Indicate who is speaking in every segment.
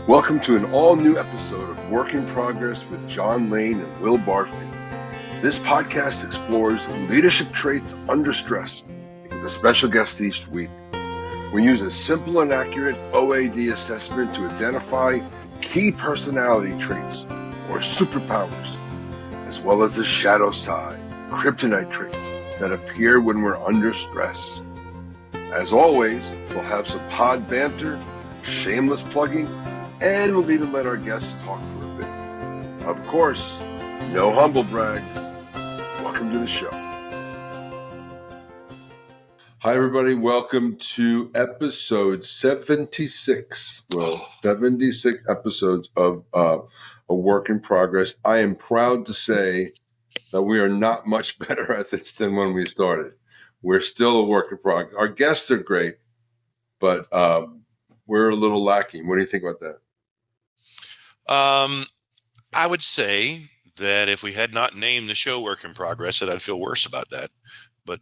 Speaker 1: Welcome to an all-new episode of Work in Progress with John Lane and Will Barfield. This podcast explores leadership traits under stress with a special guest each week. We use a simple and accurate OAD assessment to identify key personality traits or superpowers, as well as the shadow side, kryptonite traits that appear when we're under stress. As always, we'll have some pod banter, shameless plugging, and we'll even let our guests talk for a bit. Of course, no humble brags. Welcome to the show. Hi, everybody. Welcome to episode 76. Well, 76 episodes of A Work in Progress. I am proud to say that we are not much better at this than when we started. We're still a work in progress. Our guests are great, but we're a little lacking. What do you think about that?
Speaker 2: I would say that if we had not named the show Work in Progress, that I'd feel worse about that. But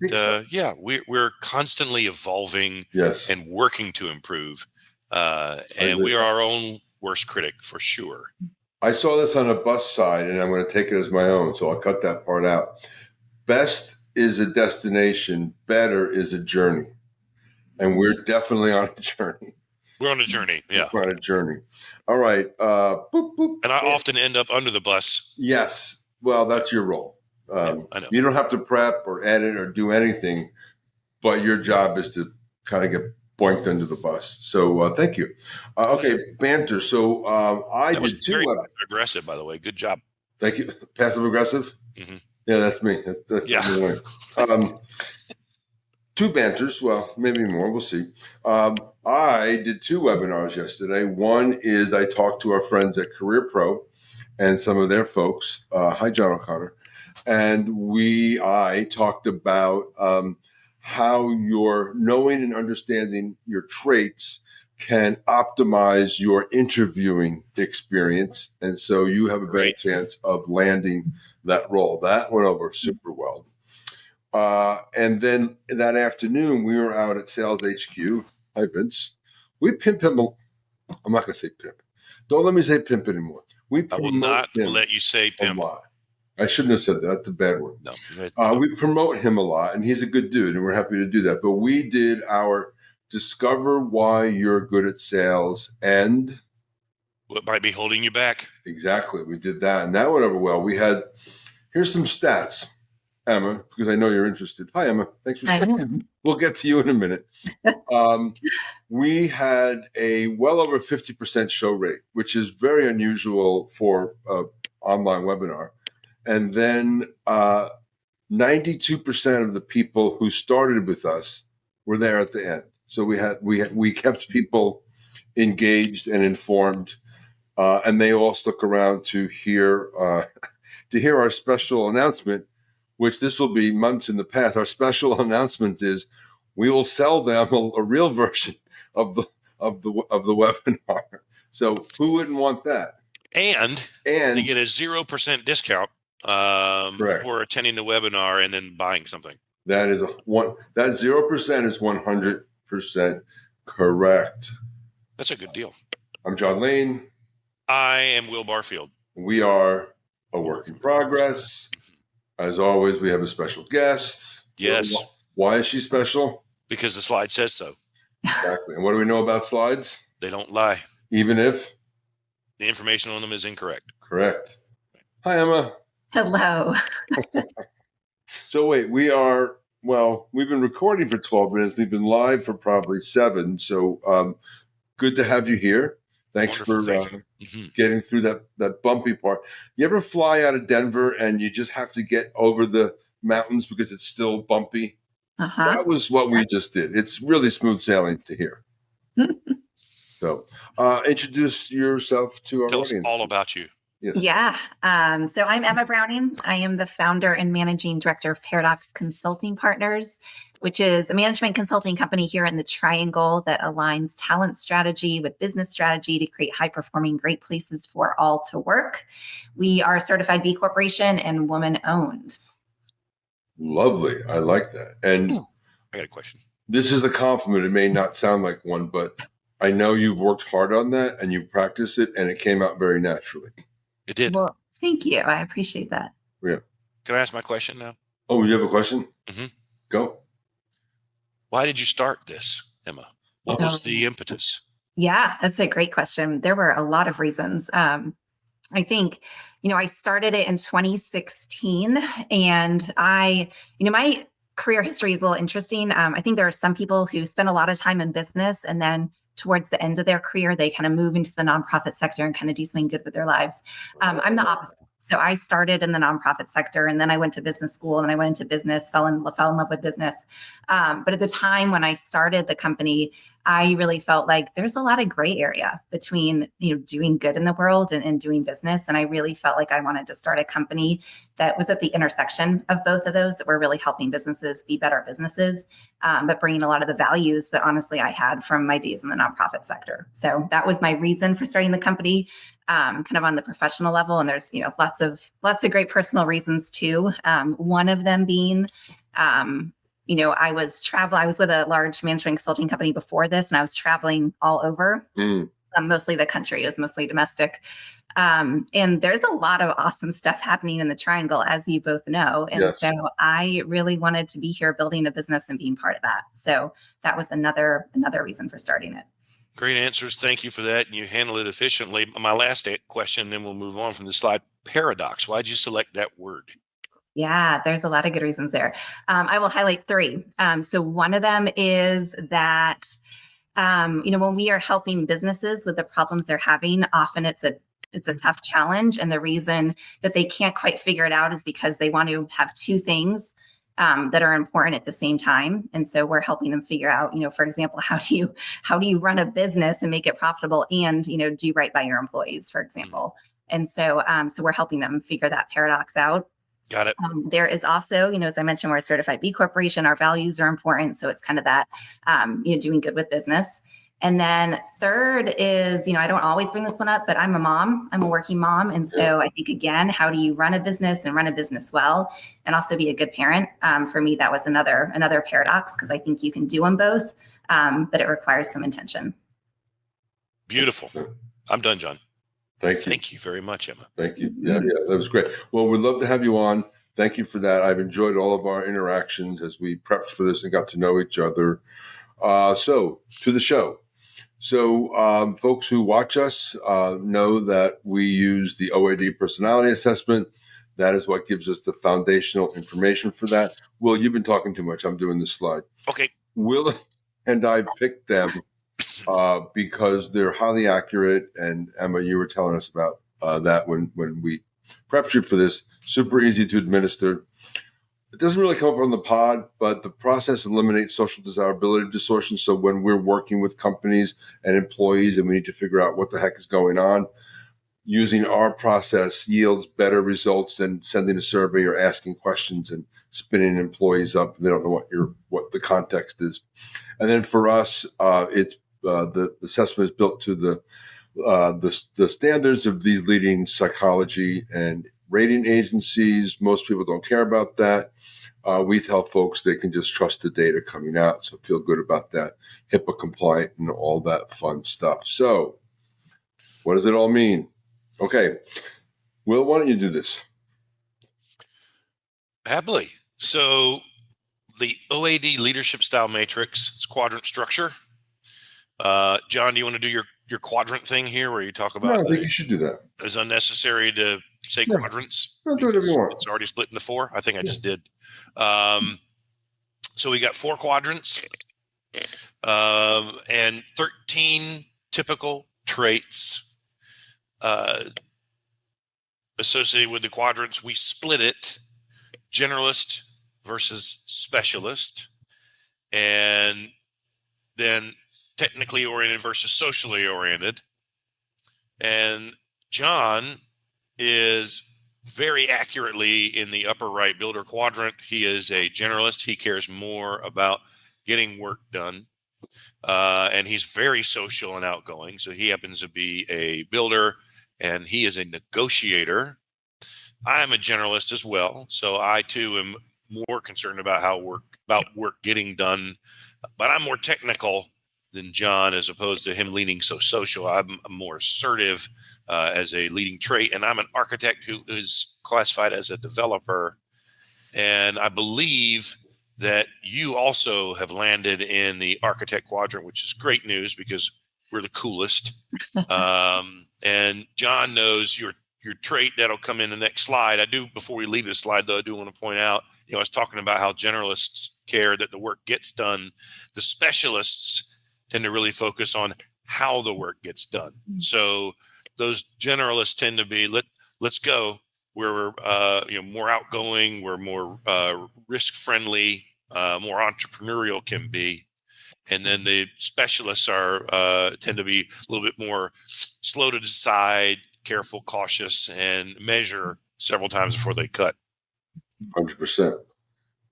Speaker 2: yeah, we're constantly evolving and working to improve. And we are our own worst critic for sure.
Speaker 1: I saw this on a bus side, and I'm going to take it as my own, so I'll cut that part out. Best is a destination, better is a journey. And we're definitely on a journey.
Speaker 2: We're on a journey, yeah.
Speaker 1: We're on a journey. All right. Boop, boop.
Speaker 2: And I often end up under the bus.
Speaker 1: Yes. Well, that's your role.
Speaker 2: I know.
Speaker 1: You don't have to prep or edit or do anything, but your job is to kind of get boinked under the bus. So thank you. Okay, banter. So
Speaker 2: that was very aggressive, by the way. Good job.
Speaker 1: Thank you. Passive aggressive?
Speaker 2: Mm-hmm.
Speaker 1: Yeah, that's me. That's
Speaker 2: yeah.
Speaker 1: Two banters. Well, maybe more. We'll see. I did two webinars yesterday. One is I talked to our friends at Career Pro and some of their folks. Hi, John O'Connor. And I talked about how your knowing and understanding your traits can optimize your interviewing experience. And so you have a better chance of landing that role. That went over super well. And then that afternoon, we were out at Sales HQ. Hi, Vince. We pimp him. I'm not going to say pimp. Don't let me say pimp anymore.
Speaker 2: I will not let you say pimp.
Speaker 1: I shouldn't have said that. That's a bad word.
Speaker 2: No.
Speaker 1: We promote him a lot, and he's a good dude, and we're happy to do that. But we did our discover why you're good at sales and
Speaker 2: what might be holding you back.
Speaker 1: Exactly. We did that, and that went over well. Here's some stats, Emma, because I know you're interested. Hi, Emma. Thanks for saying. We'll get to you in a minute. We had a well over 50% show rate, which is very unusual for an online webinar. And then 92% of the people who started with us were there at the end. So we kept people engaged and informed, and they all stuck around to hear our special announcement, which this will be months in the past. Our special announcement is we will sell them a real version of the webinar. So who wouldn't want that?
Speaker 2: And they get a 0% discount for attending the webinar and then buying something.
Speaker 1: That 0% is 100% correct.
Speaker 2: That's a good deal.
Speaker 1: I'm John Lane.
Speaker 2: I am Will Barfield.
Speaker 1: We are a work in progress. As always, we have a special guest.
Speaker 2: Yes.
Speaker 1: Why is she special?
Speaker 2: Because the slide says so.
Speaker 1: Exactly. And what do we know about slides?
Speaker 2: They don't lie.
Speaker 1: Even if?
Speaker 2: The information on them is incorrect.
Speaker 1: Correct. Hi, Emma.
Speaker 3: Hello.
Speaker 1: So wait, we've been recording for 12 minutes. We've been live for probably 7. So good to have you here. Thanks
Speaker 2: Wonderful.
Speaker 1: for getting through that bumpy part. You ever fly out of Denver and you just have to get over the mountains because it's still bumpy?
Speaker 3: Uh-huh.
Speaker 1: That was what we just did. It's really smooth sailing to here. So introduce yourself to our audience.
Speaker 2: Tell us all about you.
Speaker 1: Yes.
Speaker 3: Yeah. So I'm Emma Browning. I am the founder and managing director of Paradox Consulting Partners, which is a management consulting company here in the Triangle that aligns talent strategy with business strategy to create high-performing, great places for all to work. We are a certified B Corporation and woman-owned.
Speaker 1: Lovely. I like that. And
Speaker 2: I got a question.
Speaker 1: This is a compliment. It may not sound like one, but I know you've worked hard on that and you practiced it, and it came out very naturally.
Speaker 2: It did.
Speaker 3: Well, thank you. I appreciate that.
Speaker 1: Yeah.
Speaker 2: Can I ask my question now?
Speaker 1: Oh, you have a question?
Speaker 2: Mm-hmm.
Speaker 1: Go.
Speaker 2: Why did you start this, Emma? What was the impetus?
Speaker 3: Yeah, that's a great question. There were a lot of reasons. I think, I started it in 2016, and my career history is a little interesting. I think there are some people who spend a lot of time in business, and then towards the end of their career, they kind of move into the nonprofit sector and kind of do something good with their lives. I'm the opposite. So I started in the nonprofit sector, and then I went to business school, and I went into business, fell in love with business. But at the time when I started the company, I really felt like there's a lot of gray area between, doing good in the world and doing business. And I really felt like I wanted to start a company that was at the intersection of both of those, that were really helping businesses be better businesses, but bringing a lot of the values that honestly I had from my days in the nonprofit sector. So that was my reason for starting the company, kind of on the professional level. And there's, lots of great personal reasons too. One of them being, I was with a large management consulting company before this, and I was traveling all over, mostly the country. It was mostly domestic. And there's a lot of awesome stuff happening in the Triangle, as you both know. And so I really wanted to be here building a business and being part of that. So that was another reason for starting it.
Speaker 2: Great answers. Thank you for that. And you handle it efficiently. My last question, then we'll move on from the slide. Paradox. Why'd you select that word?
Speaker 3: Yeah, there's a lot of good reasons there. I will highlight three. So one of them is that, when we are helping businesses with the problems they're having, often it's a tough challenge. And the reason that they can't quite figure it out is because they want to have two things that are important at the same time. And so we're helping them figure out, for example, how do you run a business and make it profitable and, do right by your employees, for example. And so, we're helping them figure that paradox out.
Speaker 2: Got it.
Speaker 3: There is also, as I mentioned, we're a certified B Corporation. Our values are important. So it's kind of that, doing good with business. And then third is, I don't always bring this one up, but I'm a mom. I'm a working mom. And so I think, again, how do you run a business and run a business well and also be a good parent? For me, that was another paradox, because I think you can do them both, but it requires some intention.
Speaker 2: Beautiful. I'm done, John.
Speaker 1: Thank
Speaker 2: you very much, Emma.
Speaker 1: Thank you. Yeah, that was great. Well, we'd love to have you on. Thank you for that. I've enjoyed all of our interactions as we prepped for this and got to know each other. So to the show. So folks who watch us know that we use the OAD personality assessment. That is what gives us the foundational information for that. Will, you've been talking too much. I'm doing this slide.
Speaker 2: Okay.
Speaker 1: Will and I picked them because they're highly accurate. And Emma, you were telling us about that when we prepped you for this. Super easy to administer. It doesn't really come up on the pod, but the process eliminates social desirability distortion. So when we're working with companies and employees and we need to figure out what the heck is going on, using our process yields better results than sending a survey or asking questions and spinning employees up. They don't know what the context is. And then for us, it's the assessment is built to the standards of these leading psychology and rating agencies. Most people don't care about that. We tell folks they can just trust the data coming out. So feel good about that. HIPAA compliant and all that fun stuff. So what does it all mean? Okay. Will, why don't you do this?
Speaker 2: Happily. So the OAD leadership style matrix, it's quadrant structure. John, do you want to do your quadrant thing here where you talk about?
Speaker 1: No, I think you should do that.
Speaker 2: It's unnecessary to say quadrants.
Speaker 1: No, do whatever you want.
Speaker 2: It's already split into four. I think I just did. So we got 4 quadrants and 13 typical traits associated with the quadrants. We split it generalist versus specialist, and then technically oriented versus socially oriented. And John is very accurately in the upper right builder quadrant. He is a generalist. He cares more about getting work done. And he's very social and outgoing. So he happens to be a builder and he is a negotiator. I'm a generalist as well. So I too am more concerned about work getting done, but I'm more technical than John, as opposed to him leaning so social. I'm more assertive as a leading trait, and I'm an architect who is classified as a developer. And I believe that you also have landed in the architect quadrant, which is great news because we're the coolest. And John knows your trait that'll come in the next slide. Before we leave this slide, though, I do want to point out, I was talking about how generalists care that the work gets done. The specialists tend to really focus on how the work gets done. So those generalists tend to be, let's go. We're more outgoing. We're more risk friendly, more entrepreneurial can be. And then the specialists tend to be a little bit more slow to decide, careful, cautious, and measure several times before they cut.
Speaker 1: 100%.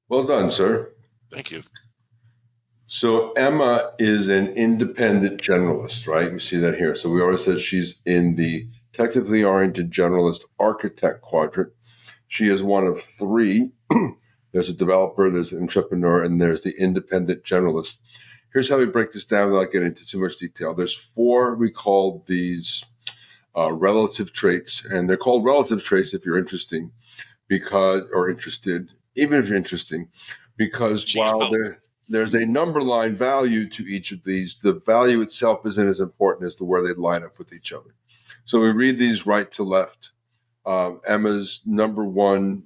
Speaker 1: Well done, sir.
Speaker 2: Thank you.
Speaker 1: So Emma is an independent generalist, right? You see that here. So we already said she's in the technically oriented generalist architect quadrant. She is one of three. There's a developer, there's an entrepreneur, and there's the independent generalist. Here's how we break this down without getting into too much detail. There's four, we call these relative traits, and they're called relative traits if you're interested, even if you're interesting, because while there's a number line value to each of these, the value itself isn't as important as to where they line up with each other. So we read these right to left. Emma's number one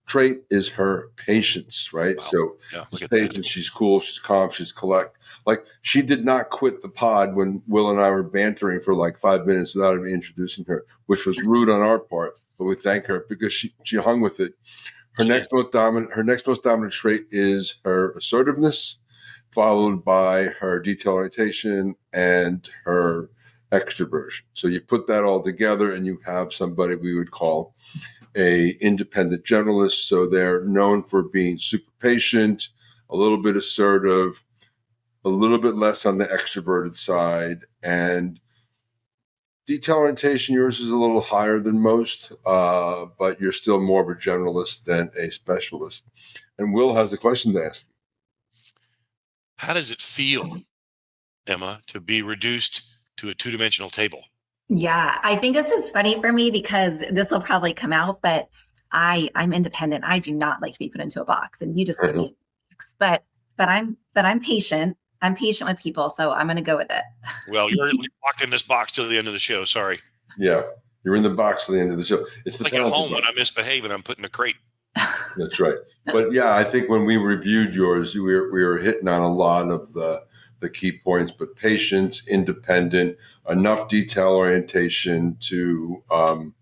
Speaker 1: trait is her patience, right?
Speaker 2: Wow.
Speaker 1: So
Speaker 2: yeah,
Speaker 1: she's patient, she's cool, she's calm, she's collect. Like, she did not quit the pod when Will and I were bantering for like 5 minutes without even introducing her, which was rude on our part, but we thank her because she hung with it. Her next most dominant trait is her assertiveness, followed by her detail orientation and her extroversion. So you put that all together and you have somebody we would call a independent generalist. So they're known for being super patient, a little bit assertive, a little bit less on the extroverted side, and detail orientation, yours is a little higher than most, but you're still more of a generalist than a specialist. And Will has a question to ask.
Speaker 2: How does it feel, Emma, to be reduced to a two-dimensional table?
Speaker 3: Yeah, I think this is funny for me because this will probably come out, but I'm independent. I do not like to be put into a box, and you just put me in a box. But I'm patient. I'm patient with people, so I'm going to go with it.
Speaker 2: Well, you're locked in this box till the end of the show. Sorry.
Speaker 1: Yeah, you're in the box till the end of the show. It's
Speaker 2: like at home when I misbehave and I'm put in a crate.
Speaker 1: That's right. But yeah, I think when we reviewed yours, we were hitting on a lot of the key points. But patience, independent, enough detail orientation to run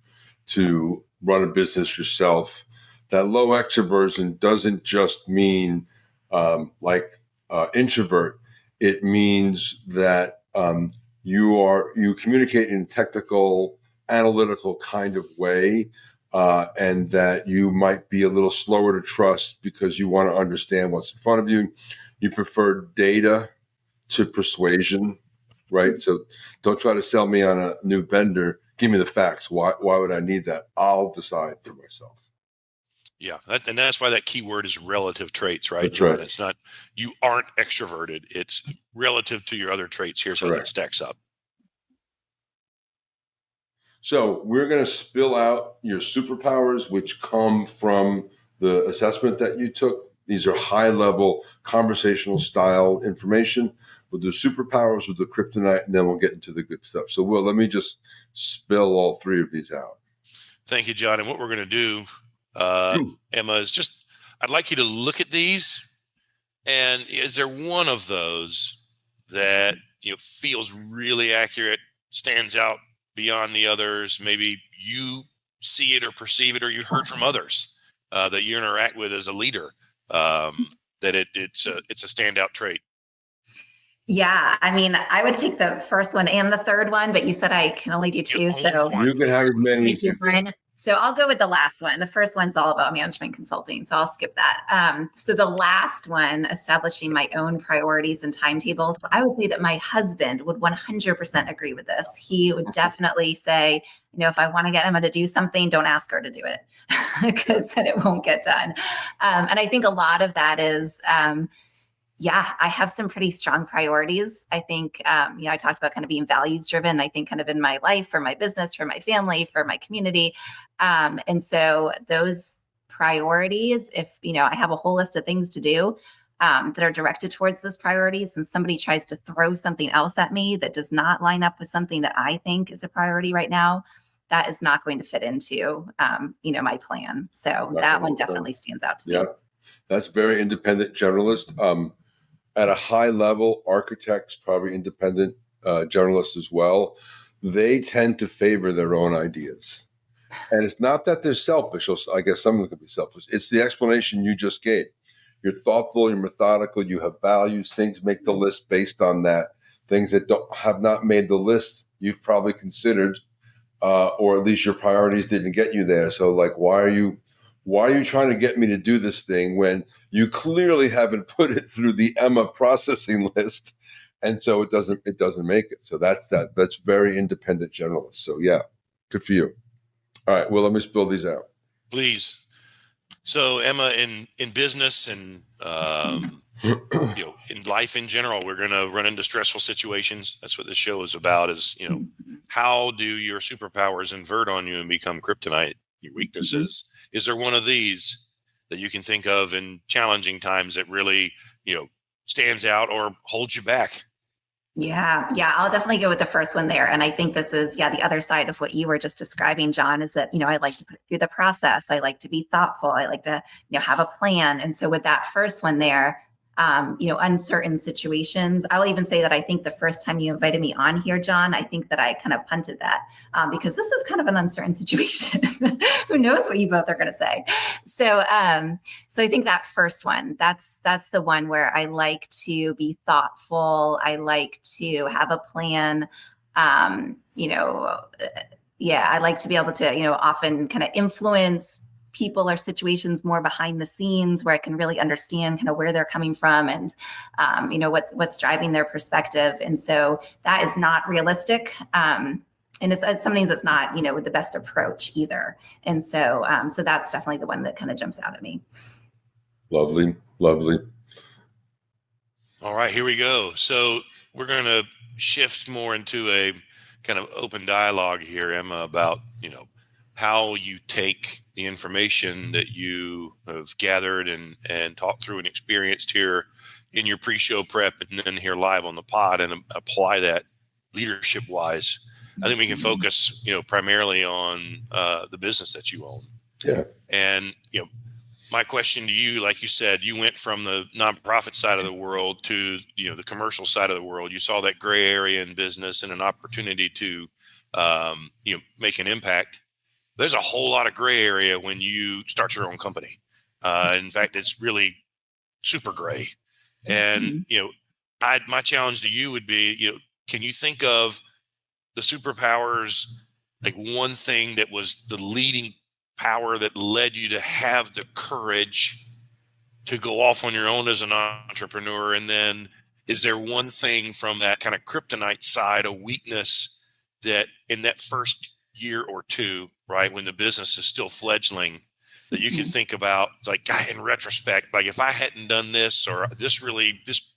Speaker 1: a business yourself. That low extroversion doesn't just mean introvert. It means that you communicate in a technical, analytical kind of way, and that you might be a little slower to trust because you want to understand what's in front of you. You prefer data to persuasion, right? So don't try to sell me on a new vendor. Give me the facts. Why would I need that? I'll decide for myself.
Speaker 2: Yeah, and that's why that key word is relative traits, right?
Speaker 1: That's right.
Speaker 2: It's not, you aren't extroverted. It's relative to your other traits. Here's how that stacks up.
Speaker 1: So we're going to spill out your superpowers, which come from the assessment that you took. These are high-level conversational style information. We'll do superpowers, we'll do kryptonite, and then we'll get into the good stuff. So, Will, let me just spill all three of these out.
Speaker 2: Thank you, John. And what we're going to do, Emma, is I'd like you to look at these. And is there one of those that feels really accurate, stands out beyond the others? Maybe you see it or perceive it, or you heard from others that you interact with as a leader, that it's a standout trait.
Speaker 3: Yeah, I mean, I would take the first one and the third one, but you said I can only do two. So
Speaker 1: you can have as many.
Speaker 3: Thank you, Brian. So I'll go with the last one. The first one's all about management consulting, so I'll skip that. So the last one, establishing my own priorities and timetables. So I would say that my husband would 100% agree with this. He would definitely say, if I want to get Emma to do something, don't ask her to do it because then it won't get done. And I think a lot of that is Yeah, I have some pretty strong priorities. I think, I talked about kind of being values driven. I think kind of in my life, for my business, for my family, for my community. And so those priorities, if, I have a whole list of things to do that are directed towards those priorities, and somebody tries to throw something else at me that does not line up with something that I think is a priority right now, that is not going to fit into, my plan. So that one definitely stands out to me.
Speaker 1: Yeah, that's very independent generalist. At a high level, architects, probably independent generalists as well, they tend to favor their own ideas. And it's not that they're selfish. I guess some of them could be selfish. It's the explanation you just gave. You're thoughtful, you're methodical, you have values. Things make the list based on that. Things that have not made the list, you've probably considered, or at least your priorities didn't get you there. So like, why are you trying to get me to do this thing when you clearly haven't put it through the Emma processing list? And so it doesn't make it. So that's very independent generalist. So yeah, good for you. All right. Well, let me spill these out.
Speaker 2: Please. So Emma, in business and in life in general, we're going to run into stressful situations. That's what this show is about. Is how do your superpowers invert on you and become kryptonite? Your weaknesses. Is there one of these that you can think of in challenging times that really stands out or holds you back?
Speaker 3: Yeah, I'll definitely go with the first one there. And I think this is, the other side of what you were just describing, John, is that, I like to put through the process. I like to be thoughtful. I like to, have a plan. And so with that first one there, uncertain situations, I'll even say that I think the first time you invited me on here, John, I think that I kind of punted that because this is kind of an uncertain situation. Who knows what you both are going to say? So I think that first one, that's the one where I like to be thoughtful. I like to have a plan. I like to be able to, often kind of influence people or situations more behind the scenes where I can really understand kind of where they're coming from and, what's driving their perspective. And so that is not realistic. And it's some things that's not, with the best approach either. And so that's definitely the one that kind of jumps out at me.
Speaker 1: Lovely.
Speaker 2: All right, here we go. So we're going to shift more into a kind of open dialogue here, Emma, about, how you take the information that you have gathered and talked through and experienced here in your pre-show prep and then here live on the pod and apply that leadership wise. I think we can focus, primarily on the business that you own.
Speaker 1: Yeah.
Speaker 2: And, my question to you, like you said, you went from the nonprofit side of the world to, the commercial side of the world. You saw that gray area in business and an opportunity to, make an impact. There's a whole lot of gray area when you start your own company. In fact, it's really super gray. And, my challenge to you would be, can you think of the superpowers, like one thing that was the leading power that led you to have the courage to go off on your own as an entrepreneur? And then is there one thing from that kind of kryptonite side, a weakness that in that first year or two, right, when the business is still fledgling, that you can think about, like, in retrospect, like if I hadn't done this or this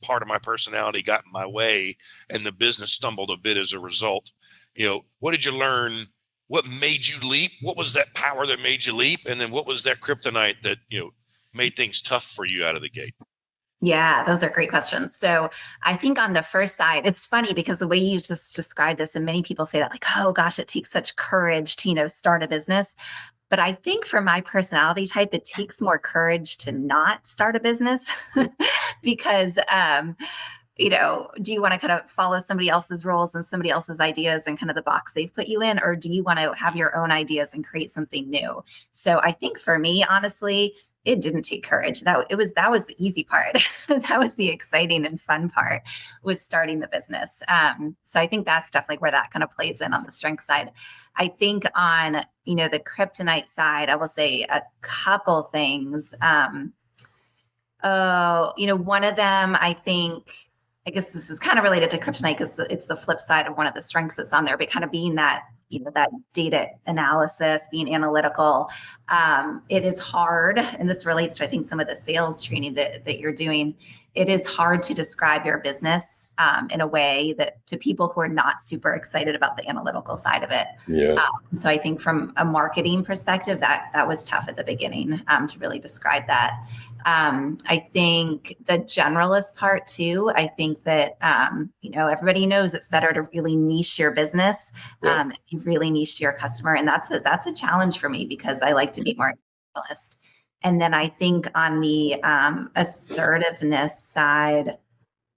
Speaker 2: part of my personality got in my way and the business stumbled a bit as a result, what did you learn? What made you leap? What was that power that made you leap? And then what was that kryptonite that, made things tough for you out of the gate?
Speaker 3: Yeah, those are great questions. So I think on the first side, it's funny because the way you just described this, and many people say that like, oh gosh, it takes such courage to, start a business. But I think for my personality type, it takes more courage to not start a business because, do you want to kind of follow somebody else's rules and somebody else's ideas and kind of the box they've put you in, or do you want to have your own ideas and create something new? So I think for me, honestly, it didn't take courage. That was the easy part. That was the exciting and fun part, was starting the business. So I think that's definitely where that kind of plays in on the strength side. I think on, the kryptonite side, I will say a couple things. One of them, I guess this is kind of related to kryptonite because it's the flip side of one of the strengths that's on there, but kind of being that, that data analysis, being analytical. It is hard. And this relates to, I think, some of the sales training that you're doing. it is hard to describe your business in a way that to people who are not super excited about the analytical side of it.
Speaker 1: Yeah.
Speaker 3: So I think from a marketing perspective, that was tough at the beginning to really describe that. I think the generalist part too, I think that, everybody knows it's better to really niche your business, you really niche to your customer. And that's a challenge for me because I like to be more generalist. And then I think on the assertiveness side,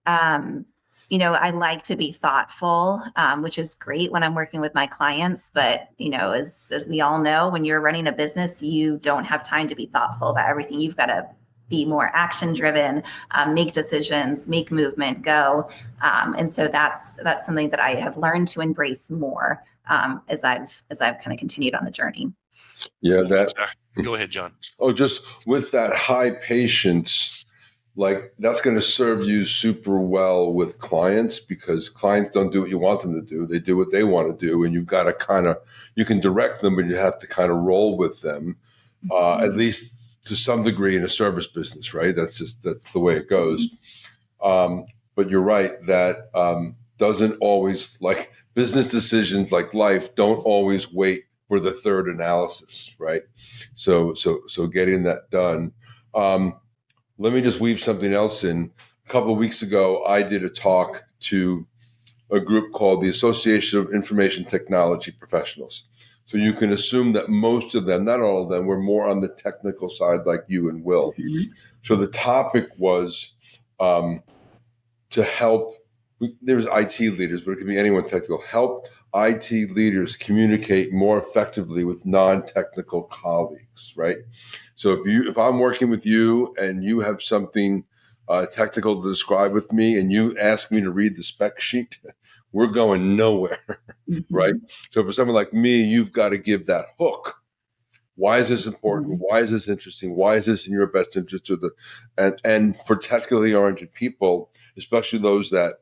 Speaker 3: I like to be thoughtful, which is great when I'm working with my clients. But, as we all know, when you're running a business, you don't have time to be thoughtful about everything. You've got to be more action driven, make decisions, make movement, go. And so that's something that I have learned to embrace more as I've kind of continued on the journey.
Speaker 1: Yeah,
Speaker 2: Go ahead, John.
Speaker 1: Oh, just with that high patience, like that's going to serve you super well with clients because clients don't do what you want them to do. They do what they want to do. And you've got to you can direct them, but you have to kind of roll with them, at least to some degree in a service business, right? That's the way it goes. But you're right that doesn't always, like business decisions like life don't always wait for the third analysis, right? So getting that done. Let me just weave something else in. A couple of weeks ago, I did a talk to a group called the Association of Information Technology Professionals. So you can assume that most of them, not all of them, were more on the technical side like you and Will. Mm-hmm. So the topic was to help, there's IT leaders, but it could be anyone technical, help IT leaders communicate more effectively with non-technical colleagues, right? So if I'm working with you and you have something technical to describe with me and you ask me to read the spec sheet, we're going nowhere, right? So for someone like me, you've got to give that hook. Why is this important? Why is this interesting? Why is this in your best interest? And for technically oriented people, especially those that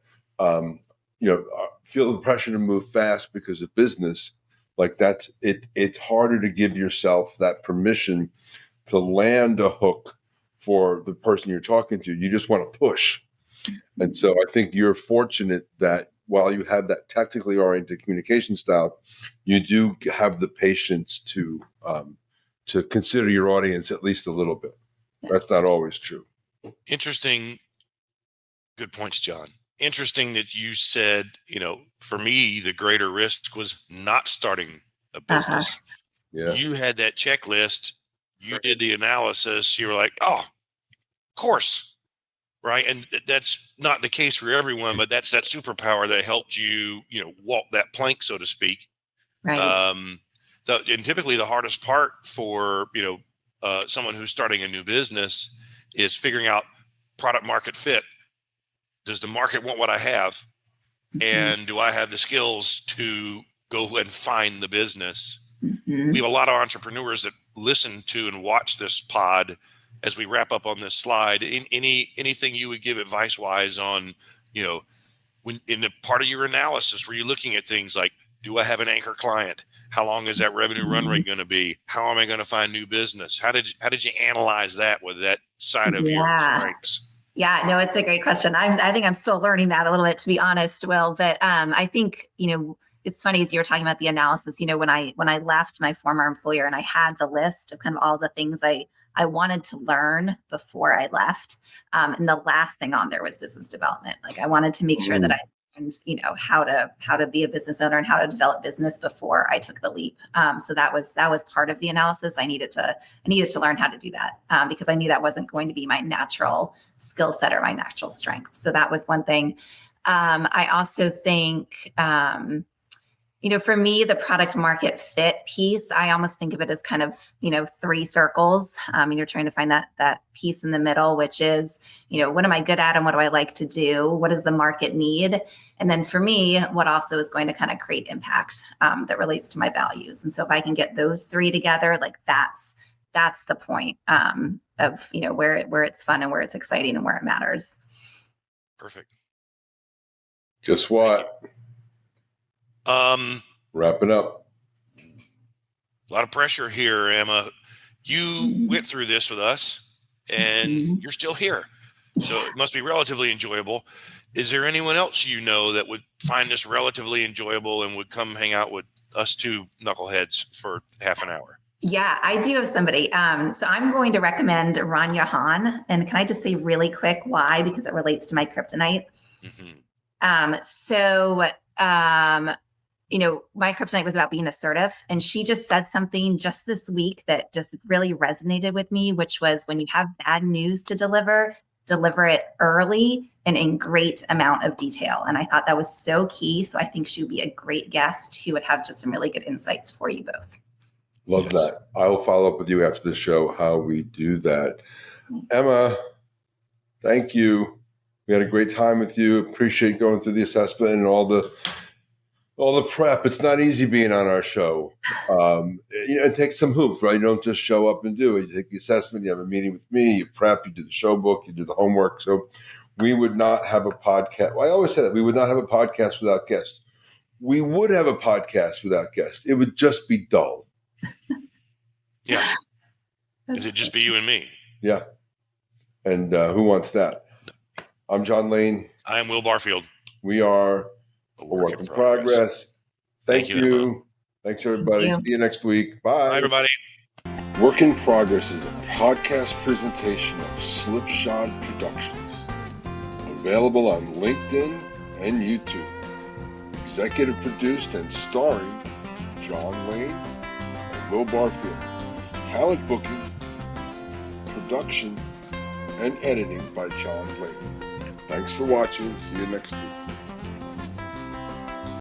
Speaker 1: feel the pressure to move fast because of business, like that's it. It's harder to give yourself that permission to land a hook for the person you're talking to. You just want to push. And so I think you're fortunate that while you have that technically oriented communication style, you do have the patience to consider your audience at least a little bit. That's not always true.
Speaker 2: Interesting. Good points, John. Interesting that you said, for me, the greater risk was not starting a business.
Speaker 1: Yeah.
Speaker 2: You had that checklist. You did the analysis. You were like, oh, of course. Right. And that's not the case for everyone, but that's that superpower that helped you, walk that plank, so to speak.
Speaker 3: Right.
Speaker 2: And typically the hardest part for, someone who's starting a new business is figuring out product market fit. Does the market want what I have? And do I have the skills to go and find the business? We have a lot of entrepreneurs that listen to and watch this pod as we wrap up on this slide. Anything you would give advice wise on, when in the part of your analysis, were you looking at things like, do I have an anchor client? How long is that revenue run rate going to be? How am I going to find new business? How did you analyze that with that side of your strengths?
Speaker 3: Yeah, no, it's a great question. I think I'm still learning that a little bit, to be honest, Will. But I think, it's funny as you were talking about the analysis, when I left my former employer and I had the list of kind of all the things I wanted to learn before I left. And the last thing on there was business development. Like I wanted to make sure that I learned, how to be a business owner and how to develop business before I took the leap. So that was part of the analysis. I needed to learn how to do that because I knew that wasn't going to be my natural skill set or my natural strength. So that was one thing. I also think, for me, the product market fit piece, I almost think of it as kind of, three circles. You're trying to find that piece in the middle, which is, what am I good at and what do I like to do? What does the market need? And then for me, what also is going to kind of create impact that relates to my values. And so if I can get those three together, like that's the point of, where it's fun and where it's exciting and where it matters.
Speaker 2: Perfect.
Speaker 1: Guess what? Wrap it up.
Speaker 2: A lot of pressure here, Emma. You went through this with us and you're still here. So it must be relatively enjoyable. Is there anyone else you know that would find this relatively enjoyable and would come hang out with us two knuckleheads for half an hour?
Speaker 3: Yeah, I do have somebody. So I'm going to recommend Rania Han. And can I just say really quick why? Because it relates to my kryptonite. My kryptonite was about being assertive. And she just said something just this week that just really resonated with me, which was when you have bad news to deliver it early and in great amount of detail. And I thought that was so key. So I think she would be a great guest who would have just some really good insights for you both.
Speaker 1: Love that. I will follow up with you after the show how we do that. Emma, thank you. We had a great time with you. Appreciate going through the assessment and all the prep. It's not easy being on our show. It takes some hoops, right? You don't just show up and do it. You take the assessment, you have a meeting with me, you prep, you do the show book, you do the homework. So we would not have a podcast. Well, I always say that we would not have a podcast without guests. We would have a podcast without guests. It would just be dull.
Speaker 2: Yeah. Is it just be you and me?
Speaker 1: Yeah. And who wants that? I'm John Lane.
Speaker 2: I am Will Barfield.
Speaker 1: We are a work in progress. Thank you. Thanks, everybody. See you next week. Bye.
Speaker 2: Bye, everybody.
Speaker 1: Work in Progress is a podcast presentation of Slipshod Productions. Available on LinkedIn and YouTube. Executive produced and starring John Lane and Will Barfield. Talent booking, production, and editing by John Lane. Thanks for watching. See you next week.